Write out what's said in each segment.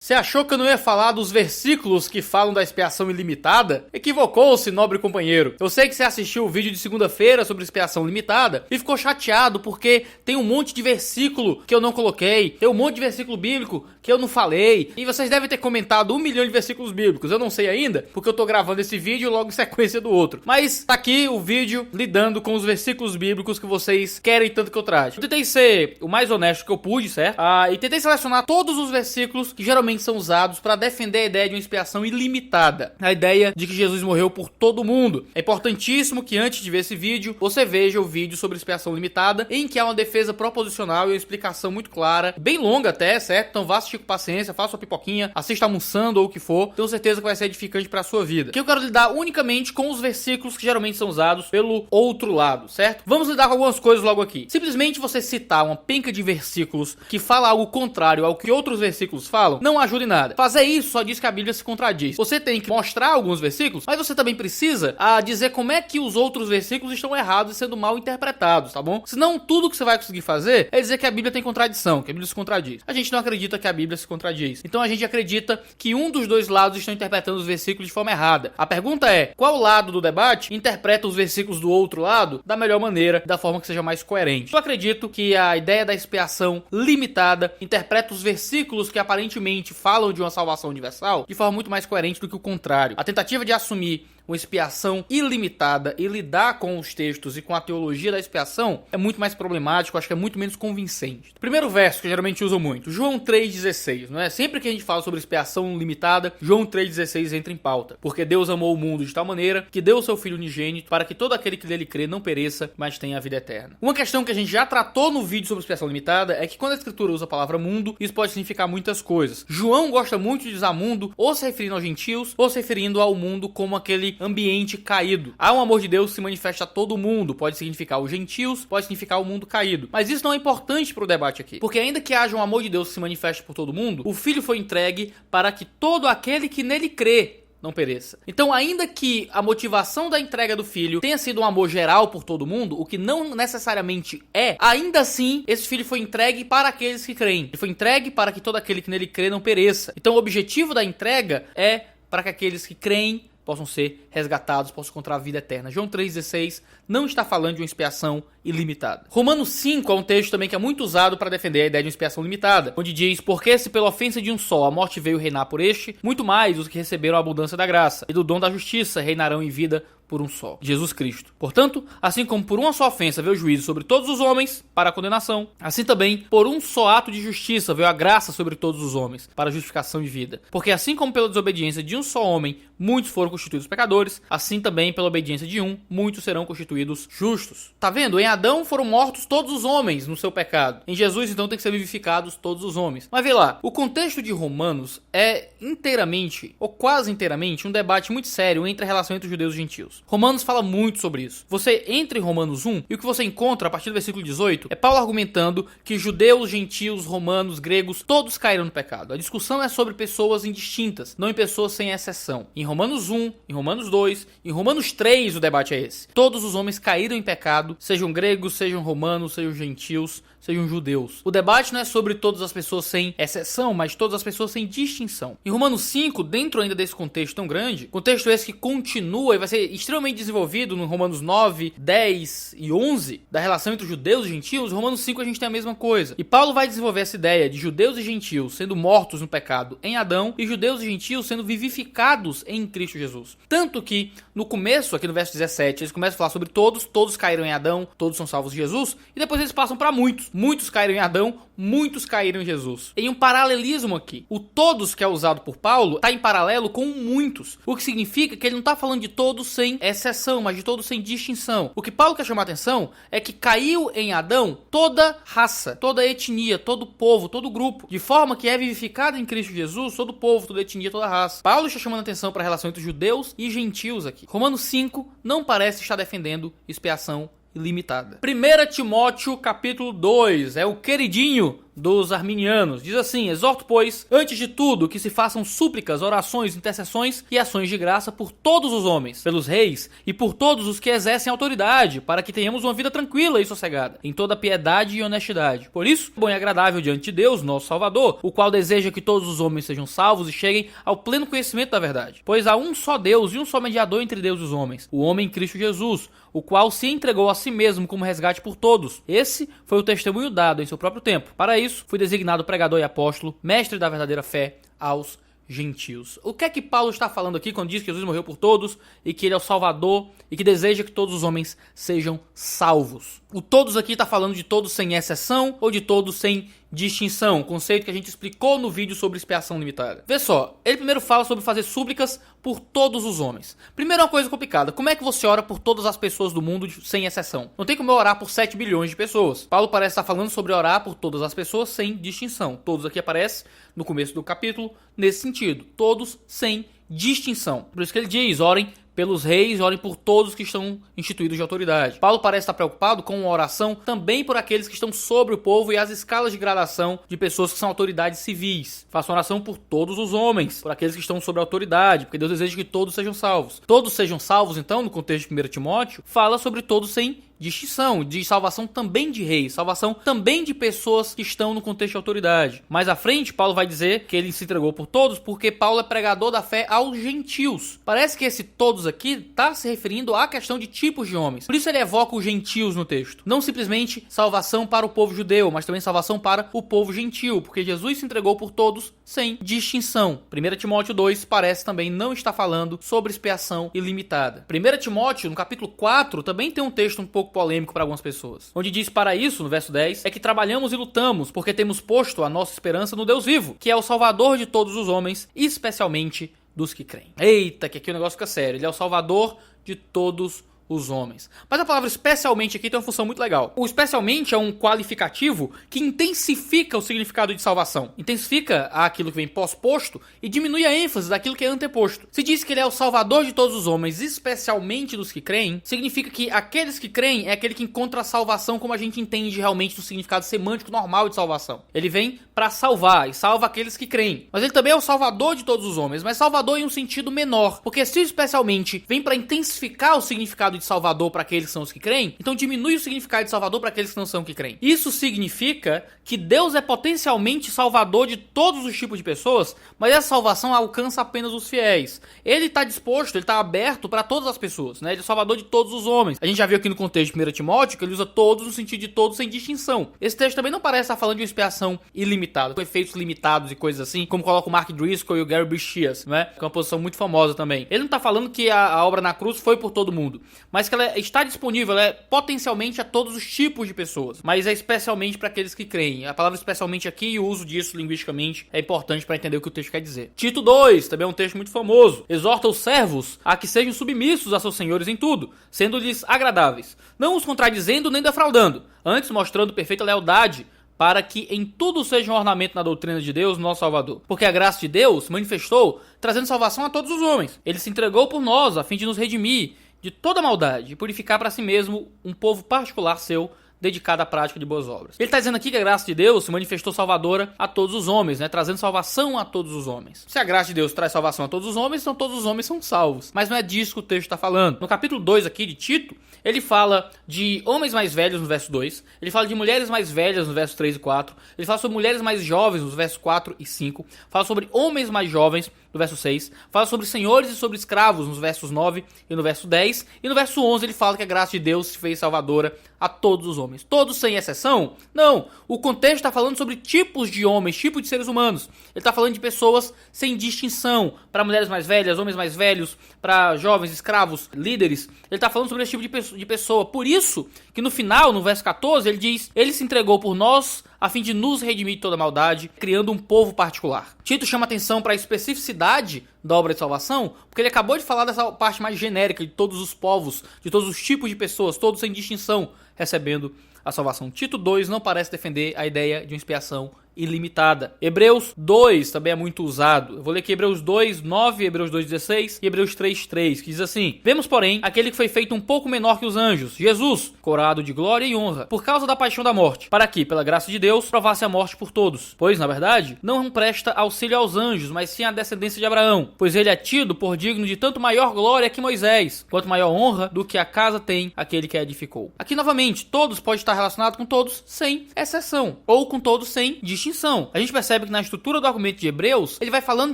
Você achou que eu não ia falar dos versículos que falam da expiação ilimitada? Equivocou-se, nobre companheiro. Eu sei que você assistiu o vídeo de segunda-feira sobre expiação limitada e ficou chateado porque tem um monte de versículo que eu não coloquei, tem um monte de versículo bíblico que eu não falei, e vocês devem ter comentado 1 milhão de versículos bíblicos. Eu não sei ainda, porque eu tô gravando esse vídeo logo em sequência do outro. Mas tá aqui o vídeo lidando com os versículos bíblicos que vocês querem tanto que eu traga. Eu tentei ser o mais honesto que eu pude, certo? E tentei selecionar todos os versículos que geralmente são usados para defender a ideia de uma expiação ilimitada, a ideia de que Jesus morreu por todo mundo. É importantíssimo que antes de ver esse vídeo, você veja o vídeo sobre expiação limitada, em que há uma defesa proposicional e uma explicação muito clara, bem longa até, certo? Então vá assistir com paciência, faça sua pipoquinha, assista almoçando ou o que for, tenho certeza que vai ser edificante para a sua vida. Que eu quero lidar unicamente com os versículos que geralmente são usados pelo outro lado, certo? Vamos lidar com algumas coisas logo aqui. Simplesmente você citar uma penca de versículos que fala algo contrário ao que outros versículos falam, não ajuda em nada. Fazer isso só diz que a Bíblia se contradiz. Você tem que mostrar alguns versículos, mas você também precisa dizer como é que os outros versículos estão errados e sendo mal interpretados, tá bom? Senão tudo que você vai conseguir fazer é dizer que a Bíblia tem contradição, que a Bíblia se contradiz. A gente não acredita que a Bíblia se contradiz. Então a gente acredita que um dos dois lados estão interpretando os versículos de forma errada. A pergunta é, qual lado do debate interpreta os versículos do outro lado da melhor maneira, da forma que seja mais coerente? Eu acredito que a ideia da expiação limitada interpreta os versículos que aparentemente falam de uma salvação universal de forma muito mais coerente do que o contrário. A tentativa de assumir uma expiação ilimitada e lidar com os textos e com a teologia da expiação é muito mais problemático, acho que é muito menos convincente. Primeiro verso que eu geralmente uso muito, João 3,16, não é? Sempre que a gente fala sobre expiação limitada, João 3,16 entra em pauta. Porque Deus amou o mundo de tal maneira que deu o seu Filho unigênito para que todo aquele que nele crê não pereça, mas tenha a vida eterna. Uma questão que a gente já tratou no vídeo sobre expiação limitada é que quando a escritura usa a palavra mundo, isso pode significar muitas coisas. João gosta muito de usar mundo ou se referindo aos gentios ou se referindo ao mundo como aquele ambiente caído. Há um amor de Deus que se manifesta a todo mundo, pode significar os gentios, pode significar o mundo caído. Mas isso não é importante para o debate aqui, porque ainda que haja um amor de Deus que se manifeste por todo mundo, o Filho foi entregue para que todo aquele que nele crê não pereça. Então, ainda que a motivação da entrega do Filho tenha sido um amor geral por todo mundo, o que não necessariamente é, ainda assim, esse Filho foi entregue para aqueles que creem. Ele foi entregue para que todo aquele que nele crê não pereça. Então, o objetivo da entrega é para que aqueles que creem possam ser resgatados, possam encontrar a vida eterna. João 3,16 não está falando de uma expiação ilimitada. Romanos 5 é um texto também que é muito usado para defender a ideia de uma expiação limitada, onde diz, porque se pela ofensa de um só a morte veio reinar por este, muito mais os que receberam a abundância da graça e do dom da justiça reinarão em vida por um só, Jesus Cristo. Portanto, assim como por uma só ofensa veio o juízo sobre todos os homens para a condenação, assim também por um só ato de justiça veio a graça sobre todos os homens para a justificação de vida. Porque assim como pela desobediência de um só homem muitos foram constituídos pecadores, assim também pela obediência de um muitos serão constituídos justos. Tá vendo? Em Adão foram mortos todos os homens no seu pecado. Em Jesus então tem que ser vivificados todos os homens. Mas vê lá, o contexto de Romanos é inteiramente, ou quase inteiramente, um debate muito sério entre a relação entre os judeus e os gentios. Romanos fala muito sobre isso. Você entra em Romanos 1 e o que você encontra a partir do versículo 18 é Paulo argumentando que judeus, gentios, romanos, gregos, todos caíram no pecado. A discussão é sobre pessoas indistintas, não em pessoas sem exceção. Em Romanos 1, em Romanos 2, em Romanos 3 o debate é esse. Todos os homens caíram em pecado, sejam gregos, sejam romanos, sejam gentios, sejam judeus. O debate não é sobre todas as pessoas sem exceção, mas todas as pessoas sem distinção. Em Romanos 5, dentro ainda desse contexto tão grande, contexto esse que continua e vai ser extremamente desenvolvido no Romanos 9, 10 e 11, da relação entre os judeus e gentios, em Romanos 5 a gente tem a mesma coisa. E Paulo vai desenvolver essa ideia de judeus e gentios sendo mortos no pecado em Adão e judeus e gentios sendo vivificados em Cristo Jesus. Tanto que no começo, aqui no verso 17, eles começam a falar sobre todos caíram em Adão, todos são salvos em Jesus, e depois eles passam para muitos. Muitos caíram em Adão, muitos caíram em Jesus. Em um paralelismo aqui. O todos que é usado por Paulo está em paralelo com muitos. O que significa que ele não está falando de todos sem exceção, mas de todos sem distinção. O que Paulo quer chamar a atenção é que caiu em Adão toda raça, toda etnia, todo povo, todo grupo. De forma que é vivificado em Cristo Jesus todo povo, toda etnia, toda raça. Paulo está chamando a atenção para a relação entre judeus e gentios aqui. Romanos 5 não parece estar defendendo expiação ilimitada. 1 Timóteo capítulo 2 é o queridinho dos arminianos. Diz assim: exorto, pois, antes de tudo, que se façam súplicas, orações, intercessões e ações de graça por todos os homens, pelos reis e por todos os que exercem autoridade, para que tenhamos uma vida tranquila e sossegada, em toda piedade e honestidade. Por isso, bom e agradável diante de Deus, nosso Salvador, o qual deseja que todos os homens sejam salvos e cheguem ao pleno conhecimento da verdade. Pois há um só Deus e um só mediador entre Deus e os homens, o homem Cristo Jesus, o qual se entregou a si mesmo como resgate por todos. Esse foi o testemunho dado em seu próprio tempo. Para isso, fui designado pregador e apóstolo, mestre da verdadeira fé aos gentios. O que é que Paulo está falando aqui quando diz que Jesus morreu por todos e que ele é o Salvador e que deseja que todos os homens sejam salvos? O todos aqui está falando de todos sem exceção ou de todos sem distinção, conceito que a gente explicou no vídeo sobre expiação limitada. Vê só, ele primeiro fala sobre fazer súplicas por todos os homens. Primeiro, uma coisa complicada: como é que você ora por todas as pessoas do mundo sem exceção? Não tem como eu orar por 7 bilhões de pessoas. Paulo parece estar falando sobre orar por todas as pessoas sem distinção. Todos aqui aparece no começo do capítulo nesse sentido, todos sem distinção. Por isso que ele diz: orem pelos reis, orem por todos que estão instituídos de autoridade. Paulo parece estar preocupado com uma oração também por aqueles que estão sobre o povo e as escalas de gradação de pessoas que são autoridades civis. Faça oração por todos os homens, por aqueles que estão sobre a autoridade, porque Deus deseja que todos sejam salvos. Todos sejam salvos, então, no contexto de 1 Timóteo, fala sobre todos sem distinção, de salvação também de reis, salvação também de pessoas que estão no contexto de autoridade. Mais à frente, Paulo vai dizer que ele se entregou por todos porque Paulo é pregador da fé aos gentios. Parece que esse todos aqui está se referindo à questão de tipos de homens. Por isso ele evoca os gentios no texto. Não simplesmente salvação para o povo judeu, mas também salvação para o povo gentil, porque Jesus se entregou por todos sem distinção. 1 Timóteo 2 parece também não estar falando sobre expiação ilimitada. 1 Timóteo, no capítulo 4, também tem um texto um pouco polêmico para algumas pessoas, onde diz: para isso, no verso 10, é que trabalhamos e lutamos, porque temos posto a nossa esperança no Deus vivo, que é o Salvador de todos os homens, especialmente dos que creem. Eita, que aqui o negócio fica sério. Ele é o Salvador de todos os homens. Mas a palavra especialmente aqui tem uma função muito legal. O especialmente é um qualificativo que intensifica o significado de salvação. Intensifica aquilo que vem pós-posto e diminui a ênfase daquilo que é anteposto. Se diz que ele é o Salvador de todos os homens, especialmente dos que creem, significa que aqueles que creem é aquele que encontra a salvação como a gente entende realmente no significado semântico normal de salvação. Ele vem para salvar e salva aqueles que creem. Mas ele também é o Salvador de todos os homens, mas Salvador em um sentido menor, porque se especialmente vem para intensificar o significado de Salvador para aqueles que são os que creem, então diminui o significado de Salvador para aqueles que não são que creem. Isso significa que Deus é potencialmente Salvador de todos os tipos de pessoas, mas essa salvação alcança apenas os fiéis. Ele está disposto, ele está aberto para todas as pessoas, né? Ele é Salvador de todos os homens. A gente já viu aqui no contexto de 1 Timóteo que ele usa todos no sentido de todos sem distinção. Esse texto também não parece estar falando de uma expiação ilimitada, com efeitos limitados e coisas assim, como coloca o Mark Driscoll e o Gary Breshears, né? Que é uma posição muito famosa também. Ele não está falando que a obra na cruz foi por todo mundo, mas que ela está disponível, ela é potencialmente a todos os tipos de pessoas, mas é especialmente para aqueles que creem. A palavra especialmente aqui e o uso disso linguisticamente é importante para entender o que o texto quer dizer. Tito 2, também é um texto muito famoso. Exorta os servos a que sejam submissos a seus senhores em tudo, sendo-lhes agradáveis, não os contradizendo nem defraudando, antes mostrando perfeita lealdade, para que em tudo seja um ornamento na doutrina de Deus, nosso Salvador. Porque a graça de Deus se manifestou, trazendo salvação a todos os homens. Ele se entregou por nós, a fim de nos redimir de toda maldade e purificar para si mesmo um povo particular seu, dedicado à prática de boas obras. Ele está dizendo aqui que a graça de Deus se manifestou salvadora a todos os homens, né? Trazendo salvação a todos os homens. Se a graça de Deus traz salvação a todos os homens, então todos os homens são salvos. Mas não é disso que o texto está falando. No capítulo 2 aqui de Tito, ele fala de homens mais velhos no verso 2, ele fala de mulheres mais velhas no verso 3 e 4, ele fala sobre mulheres mais jovens nos versos 4 e 5, fala sobre homens mais jovens no verso 6, fala sobre senhores e sobre escravos nos versos 9 e no verso 10, e no verso 11 ele fala que a graça de Deus se fez salvadora a todos os homens. Todos sem exceção? Não. O contexto está falando sobre tipos de homens, tipos de seres humanos. Ele está falando de pessoas sem distinção, para mulheres mais velhas, homens mais velhos, para jovens, escravos, líderes. Ele está falando sobre esse tipo de pessoa. Por isso que no final, no verso 14, ele diz: ele se entregou por nós a fim de nos redimir de toda maldade, criando um povo particular. Tito chama atenção para a especificidade da obra de salvação, porque ele acabou de falar dessa parte mais genérica de todos os povos, de todos os tipos de pessoas, todos sem distinção, recebendo a salvação. Tito 2 não parece defender a ideia de uma expiação ilimitada. Hebreus 2 também é muito usado. Eu vou ler aqui Hebreus 2, 9, Hebreus 2, 16 e Hebreus 3, 3, que diz assim: vemos, porém, aquele que foi feito um pouco menor que os anjos, Jesus, coroado de glória e honra, por causa da paixão da morte, para que, pela graça de Deus, provasse a morte por todos. Pois, na verdade, não presta auxílio aos anjos, mas sim à descendência de Abraão, pois ele é tido por digno de tanto maior glória que Moisés, quanto maior honra do que a casa tem aquele que a edificou. Aqui, novamente, todos pode estar relacionado com todos sem exceção, ou com todos sem distinção. A gente percebe que na estrutura do argumento de Hebreus, ele vai falando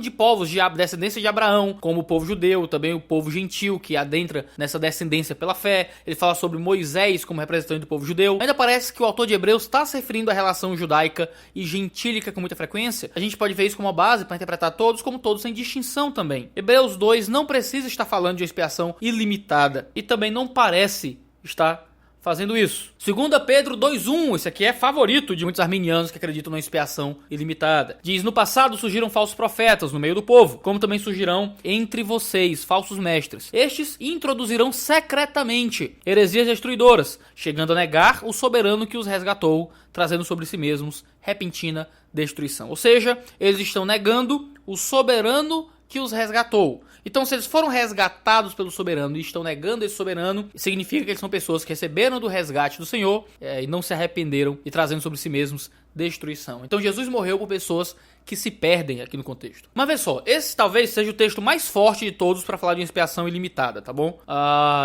de povos de descendência de Abraão, como o povo judeu, também o povo gentil, que adentra nessa descendência pela fé. Ele fala sobre Moisés como representante do povo judeu. Ainda parece que o autor de Hebreus está se referindo à relação judaica e gentílica com muita frequência. A gente pode ver isso como uma base para interpretar todos como todos sem distinção também. Hebreus 2 não precisa estar falando de expiação ilimitada e também não parece estar fazendo isso. 2 Pedro 2:1, esse aqui é favorito de muitos arminianos que acreditam na expiação ilimitada. Diz: no passado surgiram falsos profetas no meio do povo, como também surgirão entre vocês falsos mestres. Estes introduzirão secretamente heresias destruidoras, chegando a negar o soberano que os resgatou, trazendo sobre si mesmos repentina destruição. Ou seja, eles estão negando o soberano que os resgatou. Então, se eles foram resgatados pelo soberano e estão negando esse soberano, significa que eles são pessoas que receberam do resgate do Senhor e não se arrependeram e trazendo sobre si mesmos destruição. Então, Jesus morreu por pessoas que se perdem aqui no contexto. Mas vê só, esse talvez seja o texto mais forte de todos para falar de expiação ilimitada, tá bom?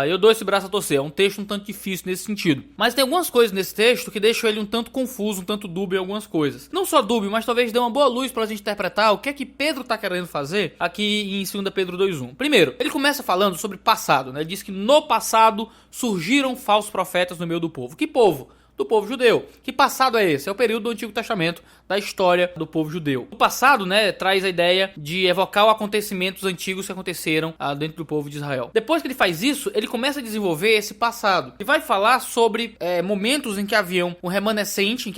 Eu dou esse braço a torcer, é um texto um tanto difícil nesse sentido. Mas tem algumas coisas nesse texto que deixam ele um tanto confuso, um tanto dúbio em algumas coisas. Não só dúbio, mas talvez dê uma boa luz pra gente interpretar o que é que Pedro tá querendo fazer aqui em 2 Pedro 2:1. Primeiro, ele começa falando sobre passado, né? Ele diz que no passado surgiram falsos profetas no meio do povo. Que povo? Do povo judeu. Que passado é esse? É o período do Antigo Testamento, da história do povo judeu. O passado, né, traz a ideia de evocar os acontecimentos antigos que aconteceram dentro do povo de Israel. Depois que ele faz isso, ele começa a desenvolver esse passado. E vai falar sobre momentos em que havia um remanescente,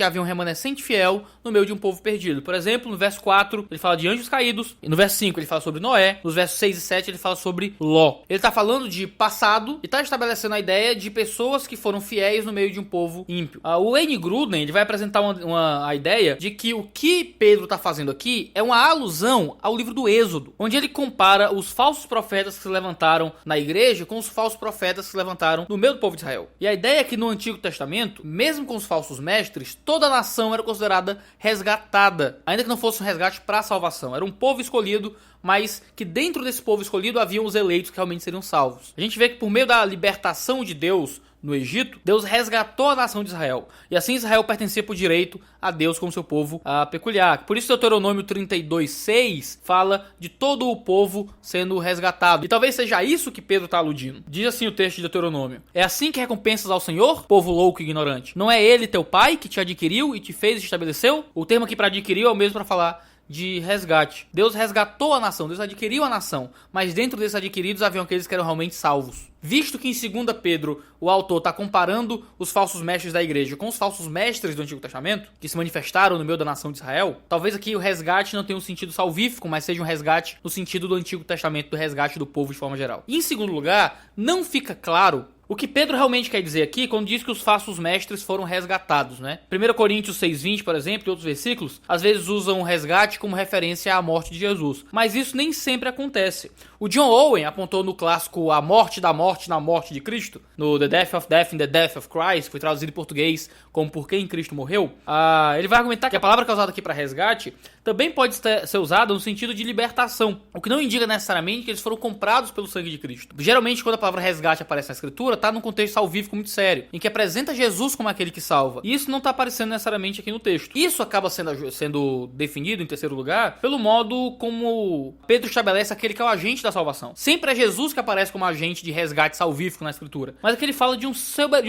fiel no meio de um povo perdido. Por exemplo, no verso 4, ele fala de anjos caídos. E no verso 5, ele fala sobre Noé. Nos versos 6 e 7, ele fala sobre Ló. Ele está falando de passado e está estabelecendo a ideia de pessoas que foram fiéis no meio de um povo ímpio. O Wayne Grudem, ele vai apresentar a ideia de que o que Pedro está fazendo aqui é uma alusão ao livro do Êxodo, onde ele compara os falsos profetas que se levantaram na igreja com os falsos profetas que se levantaram no meio do povo de Israel. E a ideia é que no Antigo Testamento, mesmo com os falsos mestres, toda a nação era considerada resgatada, ainda que não fosse um resgate para a salvação. Era um povo escolhido, mas que dentro desse povo escolhido haviam os eleitos que realmente seriam salvos. A gente vê que por meio da libertação de Deus no Egito, Deus resgatou a nação de Israel. E assim Israel pertencia por direito a Deus como seu povo peculiar. Por isso Deuteronômio 32:6 fala de todo o povo sendo resgatado. E talvez seja isso que Pedro está aludindo. Diz assim o texto de Deuteronômio: é assim que recompensas ao Senhor, povo louco e ignorante? Não é ele teu pai que te adquiriu e te fez e te estabeleceu? O termo aqui para adquiriu é o mesmo para falar de resgate. Deus resgatou a nação, Deus adquiriu a nação, mas dentro desses adquiridos haviam aqueles que eram realmente salvos. Visto que em 2 Pedro o autor está comparando os falsos mestres da igreja com os falsos mestres do Antigo Testamento, que se manifestaram no meio da nação de Israel, talvez aqui o resgate não tenha um sentido salvífico, mas seja um resgate no sentido do Antigo Testamento, do resgate do povo de forma geral. E em segundo lugar, não fica claro o que Pedro realmente quer dizer aqui quando diz que os falsos mestres foram resgatados, né? 1 Coríntios 6:20, por exemplo, e outros versículos, às vezes usam o resgate como referência à morte de Jesus. Mas isso nem sempre acontece. O John Owen apontou no clássico A Morte da Morte na Morte de Cristo, no The Death of Death in the Death of Christ, que foi traduzido em português como Por que em Cristo Morreu. Ele vai argumentar que a palavra que é usada aqui para resgate também pode ser usada no sentido de libertação, o que não indica necessariamente que eles foram comprados pelo sangue de Cristo. Geralmente, quando a palavra resgate aparece na escritura, tá num contexto salvífico muito sério, em que apresenta Jesus como aquele que salva. E isso não tá aparecendo necessariamente aqui no texto. Isso acaba sendo definido, em terceiro lugar, pelo modo como Pedro estabelece aquele que é o agente da salvação. Sempre é Jesus que aparece como agente de resgate salvífico na escritura. Mas aqui ele fala de um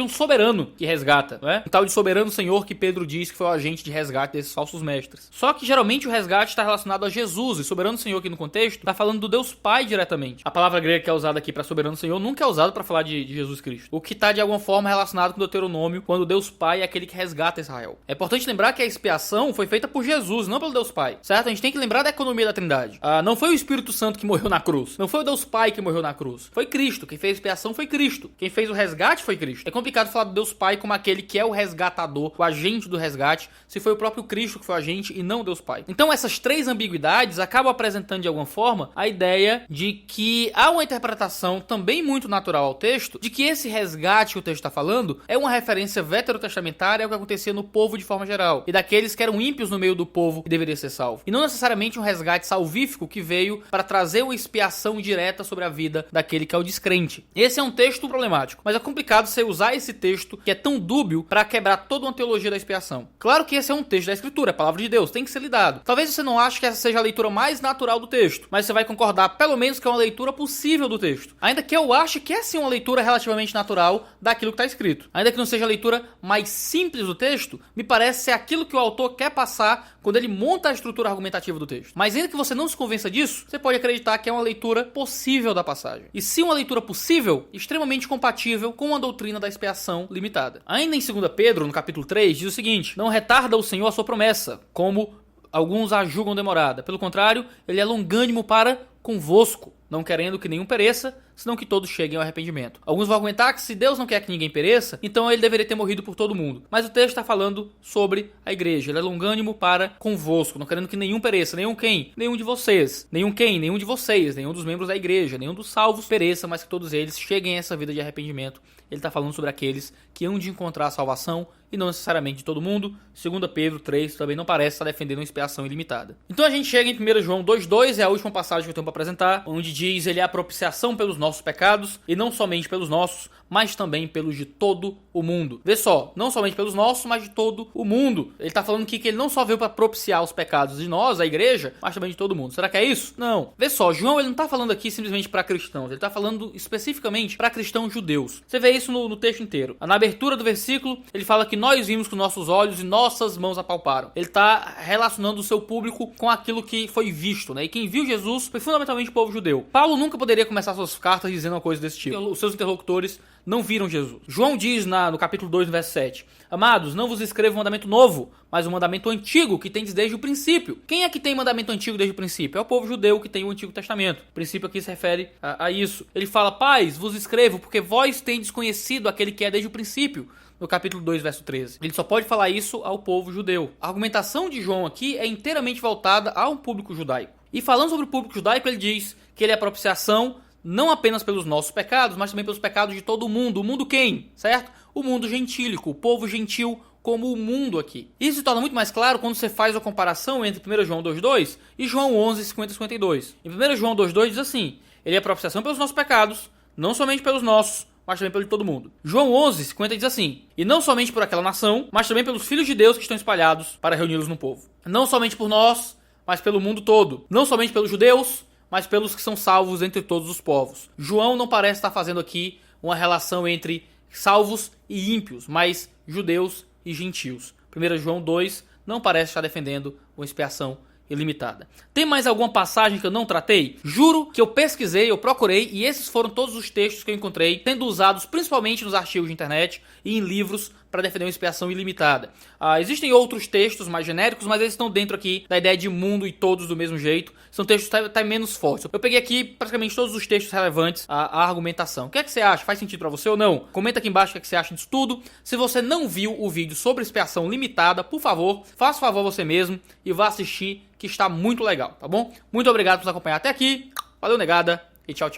soberano que resgata, não é? Um tal de soberano Senhor que Pedro diz que foi o agente de resgate desses falsos mestres. Só que geralmente o resgate está relacionado a Jesus, e soberano Senhor aqui no contexto está falando do Deus Pai diretamente. A palavra grega que é usada aqui para soberano Senhor nunca é usada para falar de Jesus Jesus Cristo. O que está de alguma forma relacionado com o Deuteronômio, quando Deus Pai é aquele que resgata Israel. É importante lembrar que a expiação foi feita por Jesus, não pelo Deus Pai, certo? A gente tem que lembrar da economia da Trindade. Não foi o Espírito Santo que morreu na cruz. Não foi o Deus Pai que morreu na cruz. Foi Cristo. Quem fez a expiação foi Cristo. Quem fez o resgate foi Cristo. É complicado falar do Deus Pai como aquele que é o resgatador, o agente do resgate, se foi o próprio Cristo que foi o agente e não Deus Pai. Então essas três ambiguidades acabam apresentando de alguma forma a ideia de que há uma interpretação também muito natural ao texto, de que esse resgate que o texto está falando é uma referência veterotestamentária ao que acontecia no povo de forma geral, e daqueles que eram ímpios no meio do povo que deveria ser salvo. E não necessariamente um resgate salvífico que veio para trazer uma expiação direta sobre a vida daquele que é o descrente. Esse é um texto problemático, mas é complicado você usar esse texto, que é tão dúbio, para quebrar toda uma teologia da expiação. Claro que esse é um texto da Escritura, é a palavra de Deus, tem que ser lidado. Talvez você não ache que essa seja a leitura mais natural do texto, mas você vai concordar pelo menos que é uma leitura possível do texto. Ainda que eu ache que é sim uma leitura relativamente natural daquilo que está escrito. Ainda que não seja a leitura mais simples do texto, me parece ser aquilo que o autor quer passar quando ele monta a estrutura argumentativa do texto. Mas ainda que você não se convença disso, você pode acreditar que é uma leitura possível da passagem. E se uma leitura possível, extremamente compatível com a doutrina da expiação limitada. Ainda em 2 Pedro, no capítulo 3, diz o seguinte: não retarda o Senhor a sua promessa, como alguns a julgam demorada. Pelo contrário, ele é longânimo para convosco, não querendo que nenhum pereça, senão que todos cheguem ao arrependimento. Alguns vão argumentar que se Deus não quer que ninguém pereça, então ele deveria ter morrido por todo mundo. Mas o texto está falando sobre a igreja. Ele é longânimo para convosco, não querendo que nenhum pereça. Nenhum quem? Nenhum de vocês. Nenhum quem? Nenhum de vocês. Nenhum dos membros da igreja. Nenhum dos salvos pereça, mas que todos eles cheguem a essa vida de arrependimento. Ele está falando sobre aqueles que hão de encontrar a salvação e não necessariamente de todo mundo. 2 Pedro 3 também não parece estar defendendo uma expiação ilimitada. Então a gente chega em 1 João 2,2, é a última passagem que eu tenho para apresentar, onde diz: ele é a propiciação pelos nossos pecados, e não somente pelos nossos, mas também pelos de todo o mundo. Vê só, não somente pelos nossos, mas de todo o mundo. Ele está falando aqui que ele não só veio para propiciar os pecados de nós, a igreja, mas também de todo mundo. Será que é isso? Não. Vê só, João ele não está falando aqui simplesmente para cristãos, ele está falando especificamente para cristãos judeus. Você vê isso no texto inteiro. Na abertura do versículo, ele fala que nós vimos com nossos olhos e nossas mãos apalparam. Ele está relacionando o seu público com aquilo que foi visto, né? E quem viu Jesus foi fundamentalmente o povo judeu. Paulo nunca poderia começar suas cartas dizendo uma coisa desse tipo. Os seus interlocutores não viram Jesus. João diz no capítulo 2, no verso 7: amados, não vos escrevo um mandamento novo, mas um mandamento antigo que tendes desde o princípio. Quem é que tem mandamento antigo desde o princípio? É o povo judeu que tem o Antigo Testamento. O princípio aqui se refere a isso. Ele fala: pais, vos escrevo porque vós tendes conhecido aquele que é desde o princípio. No capítulo 2, verso 13. Ele só pode falar isso ao povo judeu. A argumentação de João aqui é inteiramente voltada a um público judaico. E falando sobre o público judaico, ele diz que ele é a propiciação não apenas pelos nossos pecados, mas também pelos pecados de todo o mundo. O mundo quem? Certo? O mundo gentílico, o povo gentil como o mundo aqui. Isso se torna muito mais claro quando você faz a comparação entre 1 João 2,2 e João 11, 50 e 52. Em 1 João 2,2 diz assim: ele é a propiciação pelos nossos pecados, não somente pelos nossos, mas também pelo de todo mundo. João 11, 50 diz assim: e não somente por aquela nação, mas também pelos filhos de Deus que estão espalhados para reuni-los no povo. Não somente por nós, mas pelo mundo todo. Não somente pelos judeus, mas pelos que são salvos entre todos os povos. João não parece estar fazendo aqui uma relação entre salvos e ímpios, mas judeus e gentios. 1 João 2 não parece estar defendendo uma expiação ilimitada. Tem mais alguma passagem que eu não tratei? Juro que eu pesquisei, eu procurei, e esses foram todos os textos que eu encontrei, sendo usados principalmente nos artigos de internet e em livros para defender uma expiação ilimitada. Existem outros textos mais genéricos, mas eles estão dentro aqui da ideia de mundo e todos do mesmo jeito. São textos até menos fortes. Eu peguei aqui praticamente todos os textos relevantes à argumentação. O que é que você acha? Faz sentido para você ou não? Comenta aqui embaixo o que é que você acha disso tudo. Se você não viu o vídeo sobre expiação limitada, por favor, faça favor você mesmo e vá assistir, que está muito legal, tá bom? Muito obrigado por nos acompanhar até aqui. Valeu, negada, e tchau, tchau.